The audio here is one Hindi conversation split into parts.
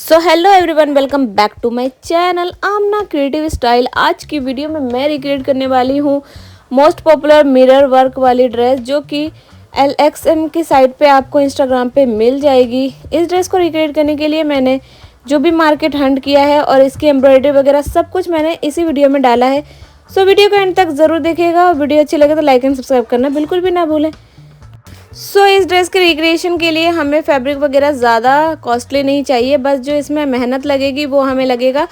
So hello everyone, welcome back to my channel Aamna creative style. आज की वीडियो में मैं रिक्रिएट करने वाली हूँ मोस्ट पॉपुलर मिरर वर्क वाली ड्रेस, जो कि LXM की साइट पे आपको इंस्टाग्राम पे मिल जाएगी। इस ड्रेस को रिक्रिएट करने के लिए मैंने जो भी मार्केट हंट किया है और इसकी एम्ब्रॉयडरी वगैरह सब कुछ मैंने इसी वीडियो में डाला है। सो वीडियो को एंड तक ज़रूर देखिएगा और वीडियो अच्छी लगे तो लाइक एंड सब्सक्राइब करना बिल्कुल भी ना भूलें। इस ड्रेस के रिक्रिएशन के लिए हमें फैब्रिक वगैरह ज़्यादा कॉस्टली नहीं चाहिए, बस जो इसमें मेहनत लगेगी वो हमें लगेगा।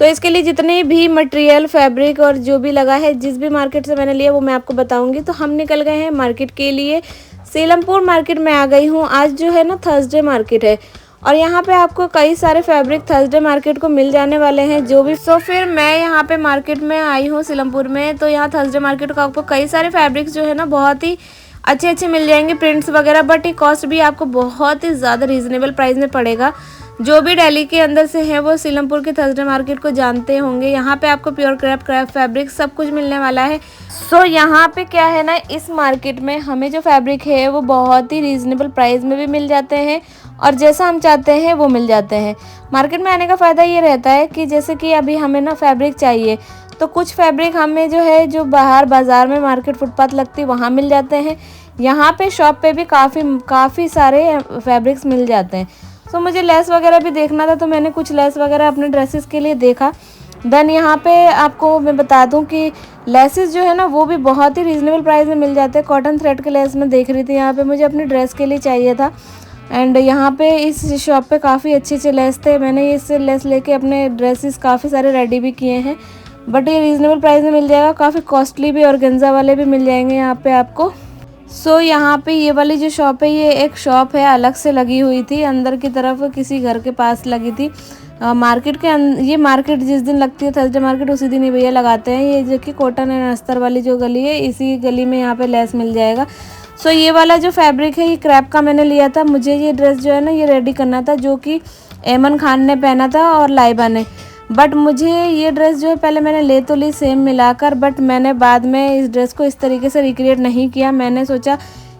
इसके लिए जितने भी मटेरियल, फैब्रिक और जो भी लगा है, जिस भी मार्केट से मैंने लिया वो मैं आपको बताऊंगी। तो हम निकल गए हैं मार्केट के लिए। सीलमपुर मार्केट में आ गई हूँ। आज जो है ना थर्सडे मार्केट है और यहाँ पे आपको कई सारे फैब्रिक थर्सडे मार्केट को मिल जाने वाले हैं जो भी। फिर मैं यहाँ पे मार्केट में आई हूँ सीलमपुर में। तो यहाँ थर्सडे मार्केट को आपको कई सारे फैब्रिक्स जो है ना बहुत ही अच्छे अच्छे मिल जाएंगे, प्रिंट्स वगैरह। बट ये कॉस्ट भी आपको बहुत ही ज़्यादा रीज़नेबल प्राइस में पड़ेगा। जो भी दिल्ली के अंदर से हैं वो सीलमपुर के थर्सडे मार्केट को जानते होंगे। यहाँ पे आपको प्योर क्राफ्ट फैब्रिक सब कुछ मिलने वाला है। यहाँ पे क्या है ना, इस मार्केट में हमें जो फैब्रिक है वो बहुत ही रीज़नेबल प्राइस में भी मिल जाते हैं और जैसा हम चाहते हैं वो मिल जाते हैं। मार्केट में आने का फ़ायदा ये रहता है कि जैसे कि अभी हमें ना फैब्रिक चाहिए तो कुछ फैब्रिक हमें जो है जो बाहर बाज़ार में मार्केट फुटपाथ लगती है वहाँ मिल जाते हैं। यहाँ पे शॉप पे भी काफ़ी सारे फैब्रिक्स मिल जाते हैं। मुझे लेस वगैरह भी देखना था तो मैंने कुछ लेस वगैरह अपने ड्रेसेस के लिए देखा। देन यहाँ पे आपको मैं बता दूँ कि लेसेस जो है ना वो भी बहुत ही रीज़नेबल प्राइस में मिल जाते हैं। कॉटन थ्रेड के लेस मैं देख रही थी, यहाँ पे मुझे अपनी ड्रेस के लिए चाहिए था। एंड यहाँ पे इस शॉप पे काफ़ी अच्छे अच्छे लेस थे। मैंने इससे लेस लेके अपने ड्रेसेस काफ़ी सारे रेडी भी किए हैं। बट ये रीज़नेबल प्राइस में मिल जाएगा। काफ़ी कॉस्टली भी ऑर्गेन्जा वाले भी मिल जाएंगे यहाँ पे आपको। यहाँ पे ये वाली जो शॉप है ये एक शॉप है अलग से लगी हुई थी, अंदर की तरफ किसी घर के पास लगी थी। मार्केट के ये मार्केट जिस दिन लगती है थर्सडे मार्केट उसी दिन ही भैया लगाते हैं। ये जो कि कॉटन एंड अस्तर वाली जो गली है, इसी गली में यहाँ पे लेस मिल जाएगा। ये वाला जो फैब्रिक है ये क्रैप का मैंने लिया था। मुझे ये ड्रेस जो है ना ये रेडी करना था, जो कि एमन खान ने पहना था और लाइबा ने। बट मुझे ये ड्रेस जो है पहले मैंने ले तो ली सेम मिलाकर, बट मैंने बाद में इस ड्रेस को इस तरीके से रिक्रिएट नहीं किया। मैंने सोचा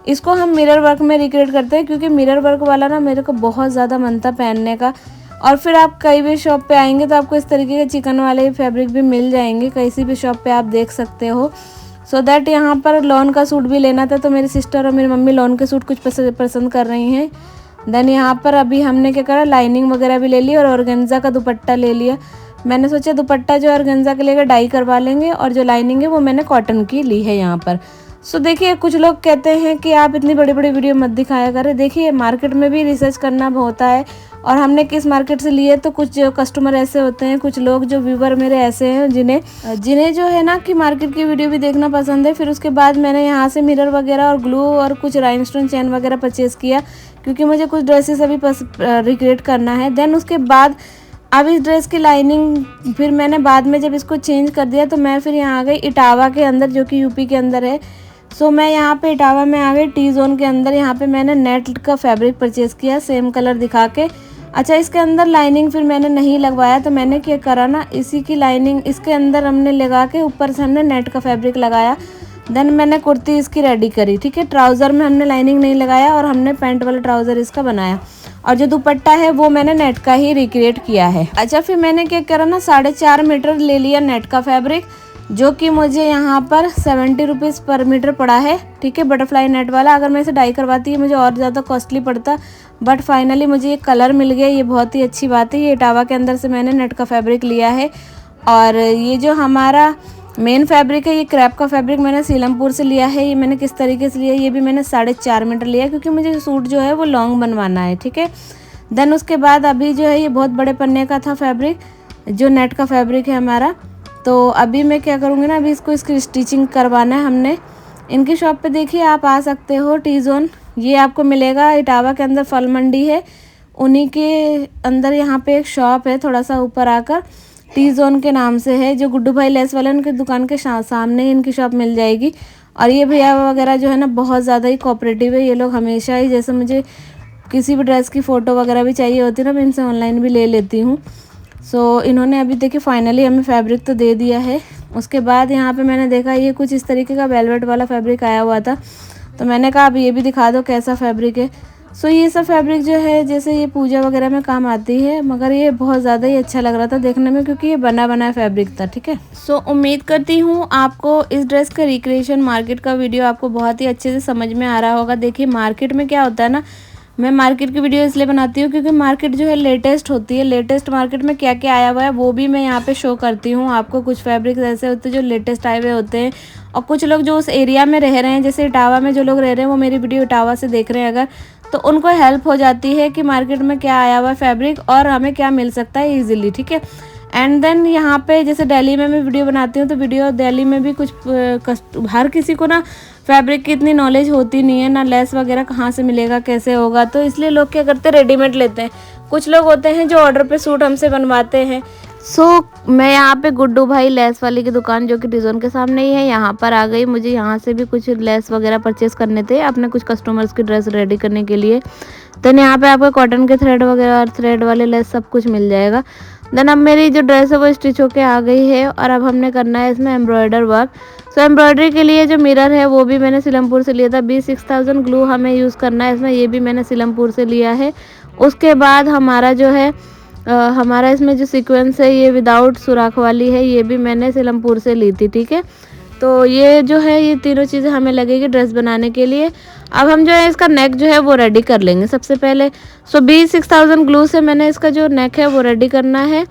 इसको हम मिरर वर्क में रिक्रिएट करते हैं, क्योंकि मिरर वर्क वाला ना मेरे को बहुत ज़्यादा मन था पहनने का। और फिर आप कई भी शॉप पे आएंगे तो आपको इस तरीके के चिकन वाले फैब्रिक भी मिल जाएंगे, किसी भी शॉप पे आप देख सकते हो। दैट यहाँ पर लॉन का सूट भी लेना था, तो मेरी सिस्टर और मेरी मम्मी लॉन के सूट कुछ पसंद कर रही हैं। देन यहाँ पर अभी हमने क्या करा, लाइनिंग वगैरह भी ले ली और ऑर्गेन्जा का दुपट्टा ले लिया। मैंने सोचा दुपट्टा जो ऑर्गेन्जा के लेकर डाई करवा लेंगे और जो लाइनिंग है वो मैंने कॉटन की ली है यहाँ पर। देखिए, कुछ लोग कहते हैं कि आप इतनी बड़ी बड़ी वीडियो मत दिखाया करें। देखिए, मार्केट में भी रिसर्च करना होता है और हमने किस मार्केट से लिए। तो कुछ जो कस्टमर ऐसे होते हैं, कुछ लोग जो व्यूवर मेरे ऐसे हैं जिन्हें जो है ना कि मार्केट की वीडियो भी देखना पसंद है। फिर उसके बाद मैंने यहाँ से मिरर वगैरह और ग्लू और कुछ राइनस्टोन चैन वगैरह परचेज़ किया, क्योंकि मुझे कुछ ड्रेसेस अभी रिक्रिएट करना है। देन उसके बाद अब इस ड्रेस की लाइनिंग फिर मैंने बाद में जब इसको चेंज कर दिया तो मैं फिर यहाँ आ गई इटावा के अंदर, जो कि यूपी के अंदर है। मैं यहाँ पे इटावा में आ गई टी जोन के अंदर। यहाँ पे मैंने नेट का फैब्रिक परचेज़ किया सेम कलर दिखा के। अच्छा, इसके अंदर लाइनिंग फिर मैंने नहीं लगवाया, तो मैंने क्या करा ना, इसी की लाइनिंग इसके अंदर हमने लगा के ऊपर से हमने नेट का फैब्रिक लगाया। देन मैंने कुर्ती इसकी रेडी करी। ठीक है, ट्राउज़र में हमने लाइनिंग नहीं लगाया और हमने पैंट वाला ट्राउज़र इसका बनाया। और जो दुपट्टा है वो मैंने नेट का ही रिक्रिएट किया है। अच्छा, फिर मैंने क्या करा ना, 4.5 मीटर ले लिया नेट का फैब्रिक, जो कि मुझे यहाँ पर 70 रुपीज़ पर मीटर पड़ा है। ठीक है, बटरफ्लाई नेट वाला। अगर मैं इसे डाई करवाती है मुझे और ज़्यादा कॉस्टली पड़ता, बट फाइनली मुझे ये कलर मिल गया, ये बहुत ही अच्छी बात है। ये इटावा के अंदर से मैंने नेट का फैब्रिक लिया है। और ये जो हमारा मेन फैब्रिक है, ये क्रैप का फैब्रिक मैंने सीलमपुर से लिया है। ये मैंने किस तरीके से लिया, ये भी मैंने 4.5 मीटर लिया, क्योंकि मुझे सूट जो है वो लॉन्ग बनवाना है। ठीक है, देन उसके बाद अभी जो है ये बहुत बड़े पन्ने का था फैब्रिक, जो नेट का फैब्रिक है हमारा। तो अभी मैं क्या करूँगी ना, अभी इसकी स्टिचिंग करवाना है हमने। इनकी शॉप पे देखिए आप आ सकते हो, टी जोन ये आपको मिलेगा इटावा के अंदर, फल मंडी है उन्हीं के अंदर। यहाँ पे एक शॉप है थोड़ा सा ऊपर आकर, टी जोन के नाम से है, जो गुड्डू भाई लेस वाले उनकी दुकान के सामने इनकी शॉप मिल जाएगी। और ये भैया वगैरह जो है ना बहुत ज़्यादा ही कोऑपरेटिव है। ये लोग हमेशा ही, जैसे मुझे किसी भी ड्रेस की फ़ोटो वगैरह भी चाहिए होती है ना, मैं इनसे ऑनलाइन भी ले लेती हूँ। इन्होंने अभी देखिए फाइनली हमें फैब्रिक तो दे दिया है। उसके बाद यहाँ पे मैंने देखा ये कुछ इस तरीके का वेलवेट वाला फैब्रिक आया हुआ था, तो मैंने कहा अब ये भी दिखा दो कैसा फैब्रिक है। सो ये सब फैब्रिक जो है जैसे ये पूजा वगैरह में काम आती है, मगर ये बहुत ज़्यादा ही अच्छा लग रहा था देखने में क्योंकि ये बना बनाया फैब्रिक था। ठीक है, सो उम्मीद करती हूँ आपको इस ड्रेस का रिक्रिएशन मार्केट का वीडियो आपको बहुत ही अच्छे से समझ में आ रहा होगा। देखिए मार्केट में क्या होता है ना, मैं मार्केट की वीडियो इसलिए बनाती हूँ क्योंकि मार्केट जो है लेटेस्ट होती है, लेटेस्ट मार्केट में क्या क्या आया हुआ है वो भी मैं यहाँ पे शो करती हूँ आपको। कुछ फैब्रिक्स ऐसे होते हैं जो लेटेस्ट आए हुए होते हैं, और कुछ लोग जो उस एरिया में रह रहे हैं, जैसे इटावा में जो लोग रह रहे हैं वो मेरी वीडियो इटावा से देख रहे हैं अगर, तो उनको हेल्प हो जाती है कि मार्केट में क्या आया हुआ है फैब्रिक और हमें क्या मिल सकता है ईजिली। ठीक है, एंड देन यहाँ पे जैसे दिल्ली में मैं वीडियो बनाती हूँ तो वीडियो दिल्ली में भी कुछ हर किसी को ना फैब्रिक की इतनी नॉलेज होती नहीं है, ना लेस वगैरह कहाँ से मिलेगा कैसे होगा, तो इसलिए लोग क्या करते हैं रेडीमेड लेते हैं। कुछ लोग होते हैं जो ऑर्डर पे सूट हमसे बनवाते हैं। मैं यहाँ पे गुड्डू भाई लेस वाली की दुकान जो कि डिज़ोन के सामने ही है, यहाँ पर आ गई। मुझे यहाँ से भी कुछ लेस वगैरह परचेस करने थे अपने कुछ कस्टमर्स की ड्रेस रेडी करने के लिए। देन यहाँ पे आपको कॉटन के थ्रेड वगैरह और थ्रेड वाले लेस सब कुछ मिल जाएगा। देन अब मेरी जो ड्रेस है वो स्टिच होके आ गई है और अब हमने करना है इसमें एम्ब्रॉयडर वर्क। सो एम्ब्रॉयडरी के लिए जो मिरर है वो भी मैंने सिलमपुर से लिया था। B6000 ग्लू हमें यूज़ करना है इसमें, ये भी मैंने सिलमपुर से लिया है। उसके बाद हमारा जो है हमारा इसमें जो सीक्वेंस है ये विदाउट सुराख वाली है, ये भी मैंने सिलमपुर से ली थी। ठीक है, तो ये जो है ये तीनों चीज़ें हमें लगेगी ड्रेस बनाने के लिए। अब हम जो है इसका नेक जो है वो रेडी कर लेंगे सबसे पहले। B6000 ग्लू से मैंने इसका जो नेक है वो रेडी करना है।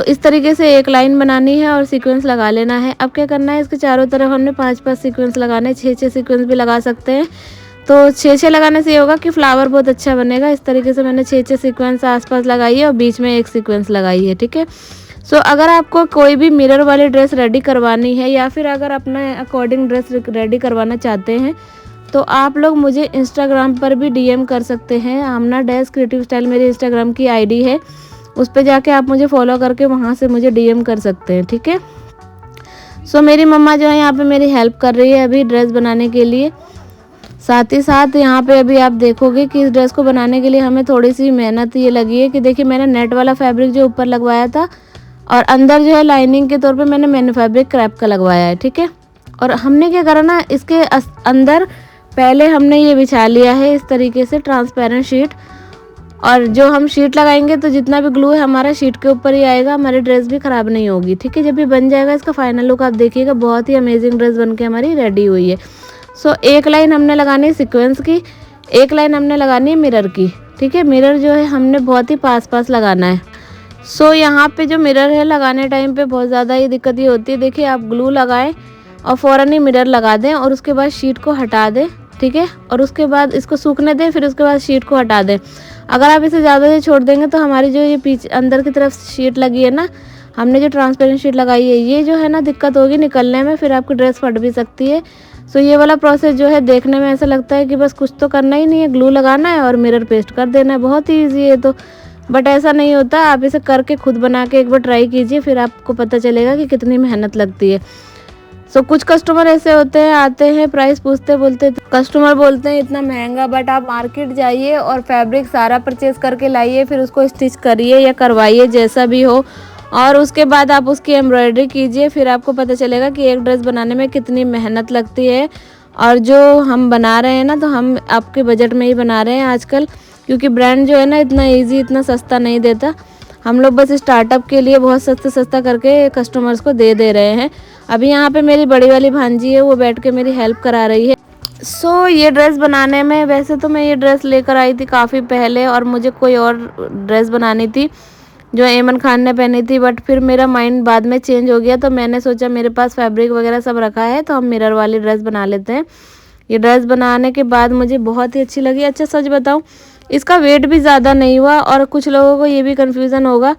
इस तरीके से एक लाइन बनानी है और सीक्वेंस लगा लेना है। अब क्या करना है, इसके चारों तरफ हमने 5-5 सीक्वेंस लगाने, 6-6 सीक्वेंस भी लगा सकते हैं। तो 6-6 लगाने से ये होगा कि फ्लावर बहुत अच्छा बनेगा। इस तरीके से मैंने 6-6 सीक्वेंस आसपास लगाई है और बीच में एक सीक्वेंस लगाई है। ठीक है, अगर आपको कोई भी मिरर वाली ड्रेस रेडी करवानी है या फिर अगर अपने अकॉर्डिंग ड्रेस रेडी करवाना चाहते हैं तो आप लोग मुझे इंस्टाग्राम पर भी DM कर सकते हैं। आमना क्रिएटिव स्टाइल मेरी इंस्टाग्राम की ID है, उस पर जाके आप मुझे फॉलो करके वहाँ से मुझे DM कर सकते हैं। ठीक है, मेरी मम्मा जो है यहाँ पे मेरी हेल्प कर रही है अभी ड्रेस बनाने के लिए। साथ ही साथ यहाँ पे अभी आप देखोगे कि इस ड्रेस को बनाने के लिए हमें थोड़ी सी मेहनत ये लगी है कि देखिए मैंने नेट वाला फैब्रिक जो ऊपर लगवाया था और अंदर जो है लाइनिंग के तौर पे मैंने मैन्यू फैब्रिक क्रैप का लगवाया है। ठीक है, और हमने क्या करा ना, इसके अंदर पहले हमने ये बिछा लिया है इस तरीके से ट्रांसपेरेंट शीट, और जो हम शीट लगाएंगे तो जितना भी ग्लू है हमारा शीट के ऊपर ही आएगा, हमारी ड्रेस भी ख़राब नहीं होगी। ठीक है, जब ये बन जाएगा इसका फाइनल लुक आप देखिएगा, बहुत ही अमेजिंग ड्रेस बन के हमारी रेडी हुई है। एक लाइन हमने लगानी है सीक्वेंस की, एक लाइन हमने लगानी है मिरर की। ठीक है, मिरर जो है हमने बहुत ही पास लगाना है। यहाँ पे जो मिरर है लगाने टाइम पे बहुत ज़्यादा ही दिक्कत ये होती है, देखिए आप ग्लू लगाएं और फ़ौरन ही मिरर लगा दें और उसके बाद शीट को हटा दें। ठीक है, और उसके बाद इसको सूखने दें, फिर उसके बाद शीट को हटा दें। अगर आप इसे ज़्यादा देर छोड़ देंगे तो हमारी जो ये पीछे अंदर की तरफ शीट लगी है ना, हमने जो ट्रांसपेरेंट शीट लगाई है, ये जो है ना दिक्कत होगी निकलने में, फिर आपकी ड्रेस फट भी सकती है। ये वाला प्रोसेस जो है देखने में ऐसा लगता है कि बस कुछ तो करना ही नहीं है, ग्लू लगाना है और मिरर पेस्ट कर देना है, बहुत ही ईजी है। तो बट ऐसा नहीं होता, आप इसे करके खुद बना के एक बार ट्राई कीजिए, फिर आपको पता चलेगा कि कितनी मेहनत लगती है। कुछ कस्टमर ऐसे होते हैं, आते हैं प्राइस पूछते, बोलते कस्टमर बोलते हैं इतना महंगा, बट आप मार्केट जाइए और फैब्रिक सारा परचेज करके लाइए, फिर उसको स्टिच करिए या करवाइए जैसा भी हो, और उसके बाद आप उसकी एम्ब्रॉयडरी कीजिए, फिर आपको पता चलेगा कि एक ड्रेस बनाने में कितनी मेहनत लगती है। और जो हम बना रहे हैं ना, तो हम आपके बजट में ही बना रहे हैं आजकल, क्योंकि ब्रांड जो है ना इतना ईजी इतना सस्ता नहीं देता। हम लोग बस स्टार्टअप के लिए बहुत सस्ता करके कस्टमर्स को दे रहे हैं। अभी यहाँ पे मेरी बड़ी वाली भांजी है, वो बैठ के मेरी हेल्प करा रही है। ये ड्रेस बनाने में, वैसे तो मैं ये ड्रेस लेकर आई थी काफ़ी पहले और मुझे कोई और ड्रेस बनानी थी जो एमन खान ने पहनी थी, बट फिर मेरा माइंड बाद में चेंज हो गया, तो मैंने सोचा मेरे पास फैब्रिक वगैरह सब रखा है तो हम मिरर वाली ड्रेस बना लेते हैं। ये ड्रेस बनाने के बाद मुझे बहुत ही अच्छी लगी। अच्छा सच बताऊँ, इसका वेट भी ज़्यादा नहीं हुआ, और कुछ लोगों को ये भी कन्फ्यूज़न होगा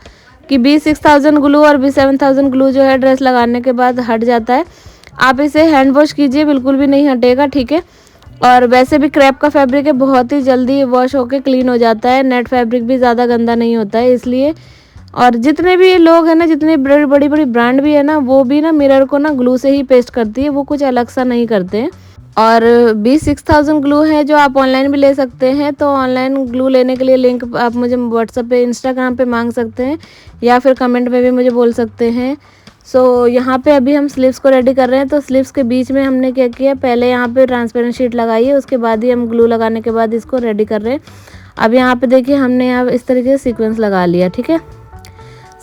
कि B6000 ग्लू और B7000 ग्लू जो है ड्रेस लगाने के बाद हट जाता है। आप इसे हैंड वॉश कीजिए, बिल्कुल भी नहीं हटेगा। ठीक है, और वैसे भी क्रैप का फैब्रिक है, बहुत ही जल्दी वॉश होके क्लीन हो जाता है। नेट फैब्रिक भी ज़्यादा गंदा नहीं होता है इसलिए। और जितने भी लोग हैं ना, जितनी बड़ी बड़ी ब्रांड भी है ना, वो भी ना मिरर को ना ग्लू से ही पेस्ट करती है, वो कुछ अलग सा नहीं करते हैं। और B6000 ग्लू है जो आप ऑनलाइन भी ले सकते हैं। तो ऑनलाइन ग्लू लेने के लिए लिंक आप मुझे व्हाट्सएप पे इंस्टाग्राम पे मांग सकते हैं या फिर कमेंट में भी मुझे बोल सकते हैं। सो यहाँ पे अभी हम स्लीव्स को रेडी कर रहे हैं। तो स्लीव्स के बीच में हमने क्या किया, पहले यहाँ पे ट्रांसपेरेंट शीट लगाई है, उसके बाद ही हम ग्लू लगाने के बाद इसको रेडी कर रहे हैं। अब यहाँ पे देखिए हमने यहाँ इस तरीके से सीक्वेंस लगा लिया। ठीक है,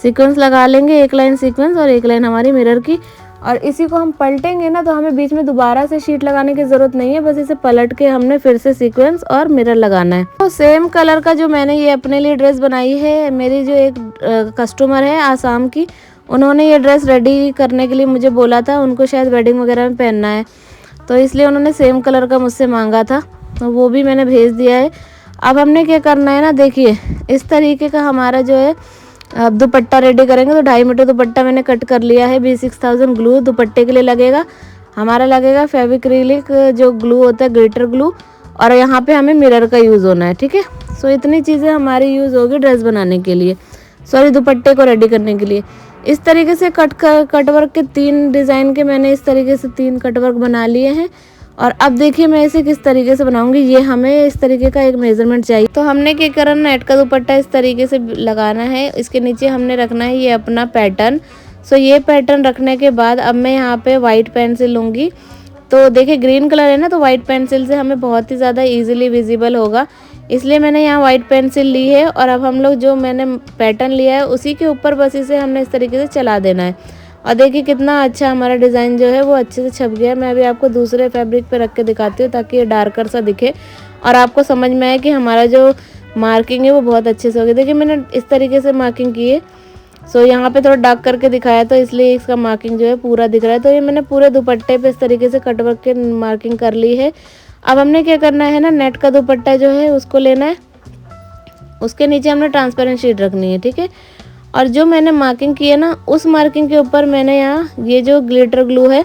सीक्वेंस लगा लेंगे, एक लाइन सीक्वेंस और एक लाइन हमारी मिरर की। और इसी को हम पलटेंगे ना तो हमें बीच में दोबारा से शीट लगाने की ज़रूरत नहीं है, बस इसे पलट के हमने फिर से सीक्वेंस और मिरर लगाना है। तो सेम कलर का जो मैंने ये अपने लिए ड्रेस बनाई है, मेरी जो एक कस्टमर है आसाम की, उन्होंने ये ड्रेस रेडी करने के लिए मुझे बोला था, उनको शायद वेडिंग वगैरह में पहनना है, तो इसलिए उन्होंने सेम कलर का मुझसे मांगा था, तो वो भी मैंने भेज दिया है। अब हमने क्या करना है ना, देखिए इस तरीके का हमारा जो है अब दुपट्टा रेडी करेंगे। तो 2.5 मीटर दुपट्टा मैंने कट कर लिया है। B6000 ग्लू दुपट्टे के लिए लगेगा, हमारा लगेगा फेविक्रिलिक जो ग्लू होता है, ग्लिटर ग्लू, और यहाँ पे हमें मिरर का यूज़ होना है। ठीक है, सो इतनी चीज़ें हमारी यूज़ होगी ड्रेस बनाने के लिए, सॉरी दुपट्टे को रेडी करने के लिए। इस तरीके से कटवर्क के 3 डिज़ाइन के मैंने इस तरीके से 3 कटवर्क बना लिए हैं। और अब देखिए मैं इसे किस तरीके से बनाऊंगी, ये हमें इस तरीके का एक मेजरमेंट चाहिए। तो हमने क्या करना, नेट का दुपट्टा इस तरीके से लगाना है, इसके नीचे हमने रखना है ये अपना पैटर्न। सो ये पैटर्न रखने के बाद अब मैं यहाँ पे वाइट पेंसिल लूँगी। तो देखिए ग्रीन कलर है ना, तो वाइट पेंसिल से हमें बहुत ही ज़्यादा ईजिली विजिबल होगा, इसलिए मैंने यहाँ वाइट पेंसिल ली है। और अब हम लोग जो मैंने पैटर्न लिया है उसी के ऊपर बस इसे हमने इस तरीके से चला देना है। और देखिए कितना अच्छा हमारा डिज़ाइन जो है वो अच्छे से छप गया है। मैं अभी आपको दूसरे फैब्रिक पे रख के दिखाती हूँ ताकि ये डार्कर सा दिखे और आपको समझ में आए कि हमारा जो मार्किंग है वो बहुत अच्छे से हो गई। देखिए मैंने इस तरीके से मार्किंग की है। सो यहाँ पे थोड़ा डार्क करके दिखाया तो इसलिए इसका मार्किंग जो है पूरा दिख रहा है। तो ये मैंने पूरे दुपट्टे पे इस तरीके से कटवर्क के मार्किंग कर ली है। अब हमने क्या करना है ना, नेट का दुपट्टा जो है उसको लेना है, उसके नीचे हमने ट्रांसपेरेंट शीट रखनी है। ठीक है, और जो मैंने मार्किंग की है ना उस मार्किंग के ऊपर मैंने यहाँ ये जो ग्लिटर ग्लू है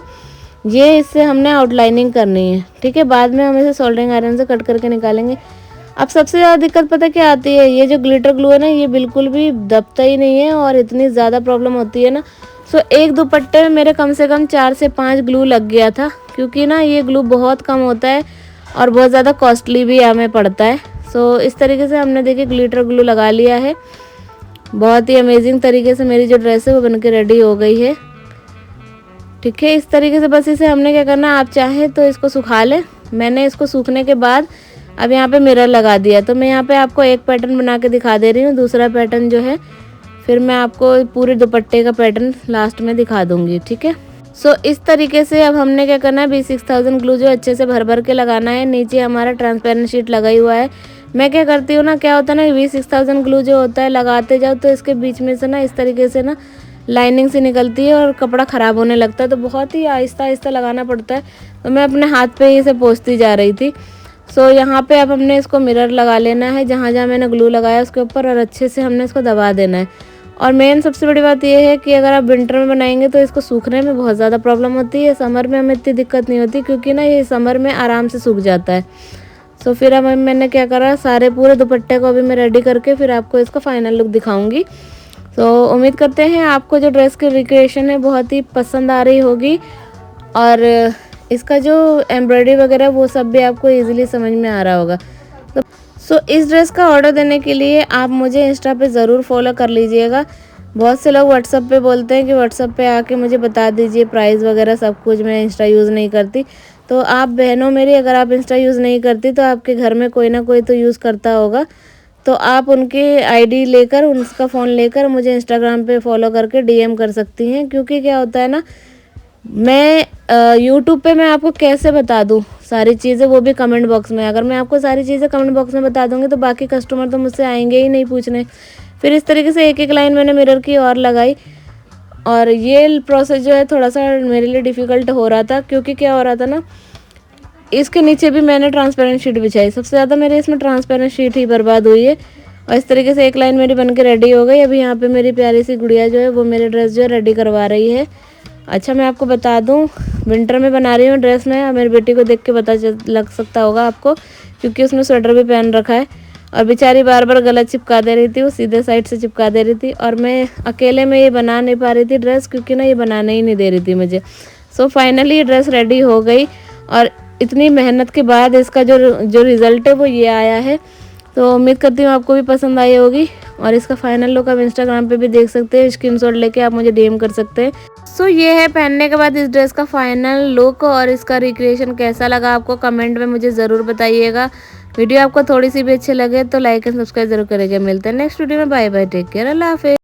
ये इससे हमने आउटलाइनिंग करनी है। ठीक है, बाद में हम इसे सोल्डरिंग आयरन से कट करके निकालेंगे। अब सबसे ज़्यादा दिक्कत पता क्या आती है, ये जो ग्लिटर ग्लू है ना ये बिल्कुल भी दबता ही नहीं है और इतनी ज़्यादा प्रॉब्लम होती है ना। सो एक दुपट्टे में मेरे कम से कम 4 से 5 ग्लू लग गया था, क्योंकि ना ये ग्लू बहुत कम होता है और बहुत ज़्यादा कॉस्टली भी हमें पड़ता है। सो इस तरीके से हमने देखिए ग्लिटर ग्लू लगा लिया है। बहुत ही अमेजिंग तरीके से मेरी जो ड्रेस है वो बनके रेडी हो गई है। ठीक है, इस तरीके से बस इसे हमने क्या करना है, आप चाहें तो इसको सुखा लें। मैंने इसको सूखने के बाद अब यहाँ पे मिरर लगा दिया। तो मैं यहाँ पे आपको एक पैटर्न बना के दिखा दे रही हूँ, दूसरा पैटर्न जो है फिर मैं आपको पूरे दुपट्टे का पैटर्न लास्ट में दिखा दूँगी। ठीक है, सो इस तरीके से अब हमने क्या करना है, B6000 ग्लू जो अच्छे से भर भर के लगाना है। नीचे हमारा ट्रांसपेरेंट शीट लगाई हुआ है। मैं क्या करती हूँ ना, क्या होता है ना, B6000 ग्लू जो होता है लगाते जाओ तो इसके बीच में से ना इस तरीके से ना लाइनिंग सी निकलती है और कपड़ा ख़राब होने लगता है, तो बहुत ही आहिस्ता आहिस्ता लगाना पड़ता है। तो मैं अपने हाथ पे ही इसे पोंछती जा रही थी। सो यहाँ पे अब हमने इसको मिरर लगा लेना है जहाँ जहाँ मैंने ग्लू लगाया उसके ऊपर, और अच्छे से हमने इसको दबा देना है। और मेन सबसे बड़ी बात यह है कि अगर आप विंटर में बनाएंगे तो इसको सूखने में बहुत ज़्यादा प्रॉब्लम होती है। समर में हमें इतनी दिक्कत नहीं होती, क्योंकि ना ये समर में आराम से सूख जाता है। सो फिर अब मैंने क्या करा, सारे पूरे दुपट्टे को अभी मैं रेडी करके फिर आपको इसका फाइनल लुक दिखाऊंगी। तो उम्मीद करते हैं आपको जो ड्रेस की रिक्रिएशन है बहुत ही पसंद आ रही होगी, और इसका जो एम्ब्रॉयडरी वगैरह वो सब भी आपको इजीली समझ में आ रहा होगा। तो सो इस ड्रेस का ऑर्डर देने के लिए आप मुझे इंस्टा पे ज़रूर फॉलो कर लीजिएगा। बहुत से लोग व्हाट्सअप पे बोलते हैं कि व्हाट्सअप पे आके मुझे बता दीजिए प्राइस वगैरह सब कुछ, मैं इंस्टा यूज़ नहीं करती। तो आप बहनों मेरी, अगर आप इंस्टा यूज़ नहीं करती तो आपके घर में कोई ना कोई तो यूज़ करता होगा, तो आप उनकी आईडी लेकर, उनका फ़ोन लेकर मुझे इंस्टाग्राम पे फॉलो करके डीएम कर सकती हैं। क्योंकि क्या होता है ना, मैं यूट्यूब पे मैं आपको कैसे बता दूँ सारी चीज़ें, वो भी कमेंट बॉक्स में। अगर मैं आपको सारी चीज़ें कमेंट बॉक्स में बता दूँगी तो बाकी कस्टमर तो मुझसे आएंगे ही नहीं पूछने। फिर इस तरीके से एक एक लाइन मैंने मिरर की और लगाई, और ये प्रोसेस जो है थोड़ा सा मेरे लिए डिफ़िकल्ट हो रहा था, क्योंकि क्या हो रहा था ना, इसके नीचे भी मैंने ट्रांसपेरेंट शीट बिछाई। सबसे ज़्यादा मेरे इसमें ट्रांसपेरेंट शीट ही बर्बाद हुई है। और इस तरीके से एक लाइन मेरी बनके रेडी हो गई। अभी यहाँ पे मेरी प्यारी सी गुड़िया जो है वो मेरी ड्रेस जो है रेडी करवा रही है। अच्छा, मैं आपको बता दूँ, विंटर में बना रही हूँ ड्रेस में। मेरी बेटी को देख के पता लग सकता होगा आपको, क्योंकि उसने स्वेटर भी पहन रखा है। और बेचारी बार बार गला चिपका दे रही थी, वो सीधे साइड से चिपका दे रही थी, और मैं अकेले में ये बना नहीं पा रही थी ड्रेस, क्योंकि ना ये बनाने ही नहीं दे रही थी मुझे। सो फाइनली ये ड्रेस रेडी हो गई, और इतनी मेहनत के बाद इसका जो रिज़ल्ट है वो ये आया है। तो उम्मीद करती हूँ आपको भी पसंद आई होगी। और इसका फाइनल लुक आप इंस्टाग्राम पे भी देख सकते हैं, स्क्रीनशॉट लेके आप मुझे डीएम कर सकते हैं। सो ये है पहनने के बाद इस ड्रेस का फाइनल लुक, और इसका रिक्रिएशन कैसा लगा आपको कमेंट में मुझे ज़रूर बताइएगा। वीडियो आपको थोड़ी सी भी अच्छी लगे तो लाइक एंड सब्सक्राइब जरूर करेगा। मिलते हैं नेक्स्ट वीडियो में, बाय बाय, टेक केयर, अल्लाह हाफिज़।